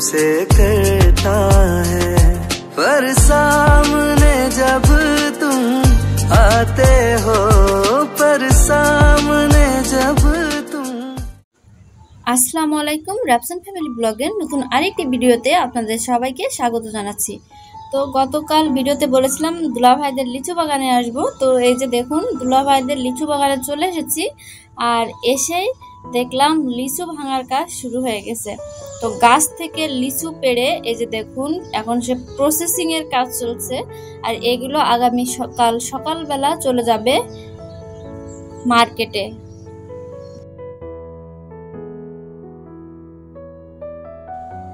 से करता है, पर सामने जब तुम आते हो, पर सामने जब तुम। আসসালামু আলাইকুম, রাফসান ফ্যামিলি ব্লগের নতুন আরেকটি ভিডিওতে আপনাদের সবাইকে স্বাগত জানাচ্ছি। তো গতকাল ভিডিওতে বলেছিলাম দুলাভাইদের লিচু বাগানে আসব। তো এই যে দেখুন দুলাভাইদের লিচু বাগানে চলে এসেছি, আর এসেই দেখলাম লিচু ভাঙার কাজ শুরু হয়ে গেছে। তো গাছ থেকে লিচু পেড়ে এই যে দেখুন এখন সে প্রসেসিংয়ের কাজ চলছে, আর এগুলো আগামী সকালবেলা চলে যাবে মার্কেটে।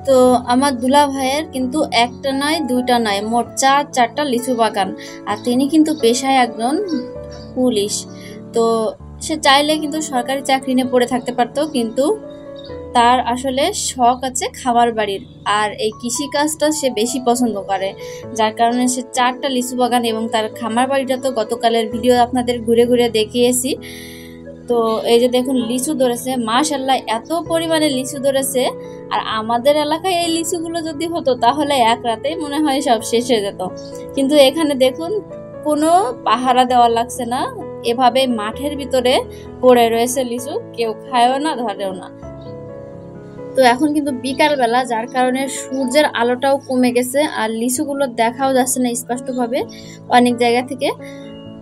তো আমার দুলা ভাইয়ের কিন্তু একটা নয় দুইটা নয়, মোট চারটা লিচু বাগান, আর তিনি কিন্তু পেশায় একজন পুলিশ। তো সে চাইলে কিন্তু সরকারি চাকরি নিয়ে পড়ে থাকতে পারতো, কিন্তু তার আসলে শখ আছে খাবার বাড়ির, আর এই কৃষিকাজটা সে বেশি পছন্দ করে, যার কারণে সে চারটা লিচু বাগান এবং তার খামার বাড়িটা তো গতকালের ভিডিও আপনাদের ঘুরে ঘুরে দেখিয়েছি। তো এই যে দেখুন লিচু ধরেছে, মাশাআল্লাহ এত পরিমাণে লিচু ধরেছে। আর আমাদের এলাকায় এই লিচুগুলো যদি হতো তাহলে এক রাতেই মনে হয় সব শেষ হয়ে যেত, কিন্তু এখানে দেখুন কোনো পাহারা দেওয়া লাগছে না, এভাবে মাঠের ভিতরে পড়ে রয়েছে লিচু, কেউ খায়ও না ধরেও না। তো এখন কিন্তু বিকালবেলা, যার কারণে সূর্যের আলোটাও কমে গেছে, আর লিচুগুলো দেখাও যাচ্ছে না স্পষ্টভাবে অনেক জায়গা থেকে।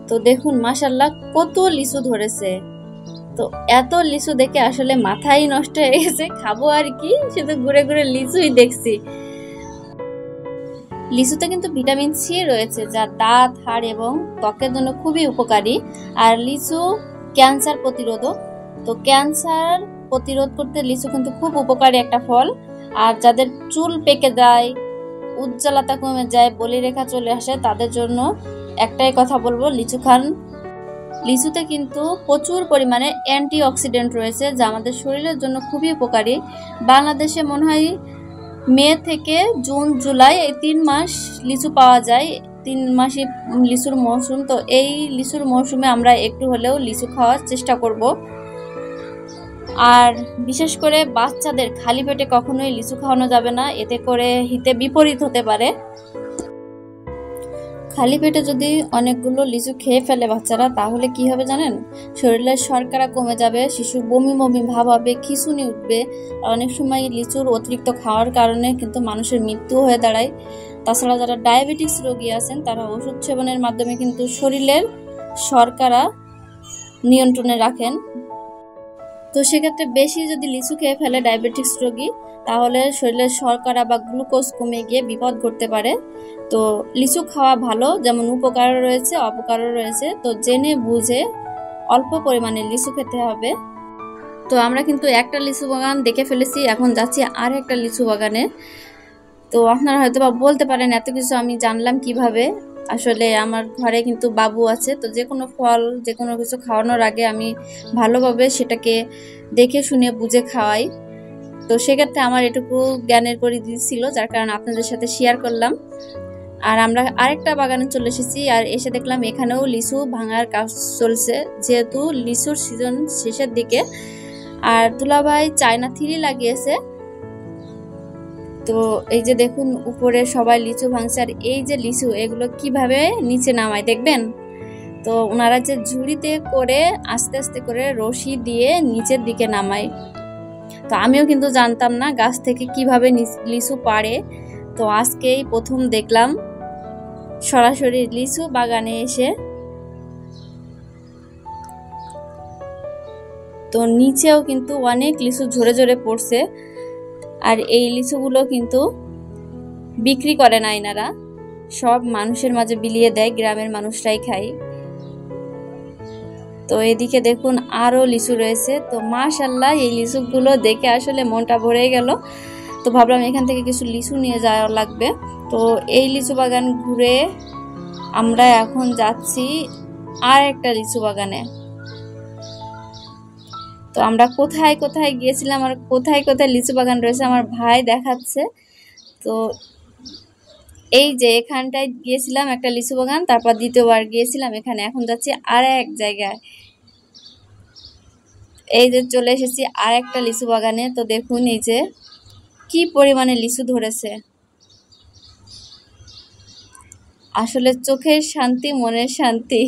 তো দেখুন মাশাআল্লাহ কত লিচু ধরেছে। তো এত লিচু দেখে আসলে মাথাই নষ্ট হয়ে গেছে, খাবো আর কি, শুধু ঘুরে ঘুরে লিচুই দেখছি। লিচুতে কিন্তু ভিটামিন সি রয়েছে, যা দাঁত, হাড় এবং ত্বকের জন্য খুবই উপকারী। আর লিচু ক্যান্সার প্রতিরোধক, তো ক্যান্সার প্রতিরোধ করতে লিচু কিন্তু খুব উপকারী একটা ফল। আর যাদের চুল পেকে যায়, উজ্জ্বলতা কমে যায়, বলিরেখা চলে আসে, তাদের জন্য একটাই কথা বলবো, লিচু খান। লিচুতে কিন্তু প্রচুর পরিমাণে অ্যান্টিঅক্সিডেন্ট রয়েছে, যা আমাদের শরীরের জন্য খুবই উপকারী। বাংলাদেশে মনে হয় মে থেকে জুন জুলাই এই 3 মাস লিচু পাওয়া যায়, 3 মাসই লিচুর মৌসুম। তো এই লিচুর মৌসুমে আমরা একটু হলেও লিচু খাওয়ার চেষ্টা করব। আর বিশেষ করে বাচ্চাদের খালি পেটে কখনোই লিচু খাওয়ানো যাবে না, এতে করে হিতে বিপরীত হতে পারে। খালি পেটে যদি অনেকগুলো লিচু খেয়ে ফেলে বাচ্চারা, তাহলে কি হবে জানেন? শরীরের শর্করা কমে যাবে, শিশু বমি বমি ভাব হবে, খিঁচুনি উঠবে। আর অনেক সময় লিচুর অতিরিক্ত খাওয়ার কারণে কিন্তু মানুষের মৃত্যু হয়ে দাঁড়ায়। তাছাড়া যারা ডায়াবেটিস রোগী আছেন, তারা ওষুধ সেবনের মাধ্যমে কিন্তু শরীরের শর্করা নিয়ন্ত্রণে রাখেন। তো সেক্ষেত্রে বেশি যদি লিচু খেয়ে ফেলে ডায়াবেটিস রোগী, তাহলে শরীরের শর্করা বা গ্লুকোজ কমে গিয়ে বিপদ ঘটতে পারে। তো লিচু খাওয়া ভালো, যেমন উপকারও রয়েছে অপকারও রয়েছে। তো জেনে বুঝে অল্প পরিমাণে লিচু খেতে হবে। তো আমরা কিন্তু একটা লিচু বাগান দেখে ফেলেছি, এখন যাচ্ছি আর একটা লিচু বাগানে। তো আপনারা হয়তো বা বলতে পারেন এত কিছু আমি জানলাম কিভাবে। আসলে আমার ঘরে কিন্তু বাবু আছে, তো যে কোনো ফল যে কোনো কিছু খাওয়ানোর আগে আমি ভালোভাবে সেটাকে দেখে শুনে বুঝে খাওয়াই। তো সেক্ষেত্রে আমার এটুকু জ্ঞানের পরিধি ছিল, যার কারণে আপনাদের সাথে শেয়ার করলাম। আর আমরা আরেকটা বাগানে চলে এসেছি, আর এসে দেখলাম এখানেও লিচু ভাঙার কাজ চলছে, যেহেতু লিচুর সিজন শেষের দিকে। আর দুলাভাই চায়না থ্রি লাগিয়েছে। তো এই যে দেখুন উপরে সবাই লিচু ভাঙছে, আর এই যে লিচু এগুলো কিভাবে নিচে নামায় দেখবেন। তো ওনারা যে ঝুড়িতে করে আস্তে আস্তে করে রশি দিয়ে নিচের দিকে নামায়। তো আমিও কিন্তু জানতাম না গাছ থেকে কিভাবে লিচু পাড়ে। তো আজকেই প্রথম দেখলাম সরাসরি লিচু বাগানে এসে। তো নিচেও কিন্তু অনেক লিচু ঝরে ঝরে পড়ছে, আর এই লিচুগুলো কিন্তু বিক্রি করে না এনারা, সব মানুষের মাঝে বিলিয়ে দেয়, গ্রামের মানুষরাই খায়। তো এদিকে দেখুন আরো লিচু রয়েছে। তো মাশাআল্লাহ এই লিচুগুলো দেখে আসলে মনটা ভরে গেল। তো ভাবলাম এখান থেকে কিছু লিচু নিয়ে যাওয়া লাগবে। তো এই লিচু বাগান ঘুরে আমরা এখন যাচ্ছি আর একটা লিচু বাগানে। তো আমরা কোথায় কোথায় গিয়েছিলাম আর কোথায় কোথায় লিচু বাগান রয়েছে আমার ভাই দেখাচ্ছে। তো এই যে এখানটায় গিয়েছিলাম একটা লিচু বাগান, তারপর দ্বিতীয়বার গিয়েছিলাম এখানে, এখন যাচ্ছি আর এক জায়গায়। এই যে চলে এসেছি আর একটা লিচু বাগানে। তো দেখুন এই যে কি পরিমাণে লিচু ধরেছে। আসলে চোখের শান্তি মনের শান্তি।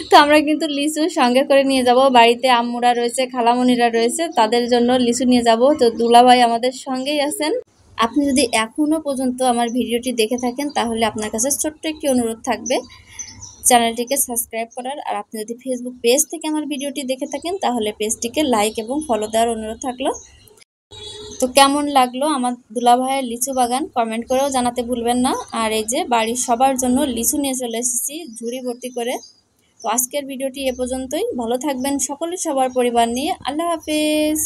তো আমরা কিন্তু লিচু সঙ্গে করে নিয়ে যাব, বাড়িতে আম্মুরা রয়েছে, খালামণিরা রয়েছে, তাদের জন্য লিচু নিয়ে যাব। তো দুলাভাই আমাদের সঙ্গেই আছেন। আপনি যদি এখনও পর্যন্ত আমার ভিডিওটি দেখে থাকেন তাহলে আপনার কাছে ছোট্ট একটি অনুরোধ থাকবে চ্যানেলটিকে সাবস্ক্রাইব করার। আর আপনি যদি ফেসবুক পেজ থেকে আমার ভিডিওটি দেখে থাকেন তাহলে পেজটিকে লাইক এবং ফলো দেওয়ার অনুরোধ থাকলো। তো কেমন লাগলো আমার দুলাভাইয়ের লিচু বাগান কমেন্ট করেও জানাতে ভুলবেন না। আর এই যে বাড়ির সবার জন্য লিচু নিয়ে চলে এসেছি ঝুড়ি ভর্তি করে। তো আজকের ভিডিওটি এ পর্যন্তই। ভালো থাকবেন সকলে সবার পরিবার নিয়ে। আল্লাহ হাফেজ।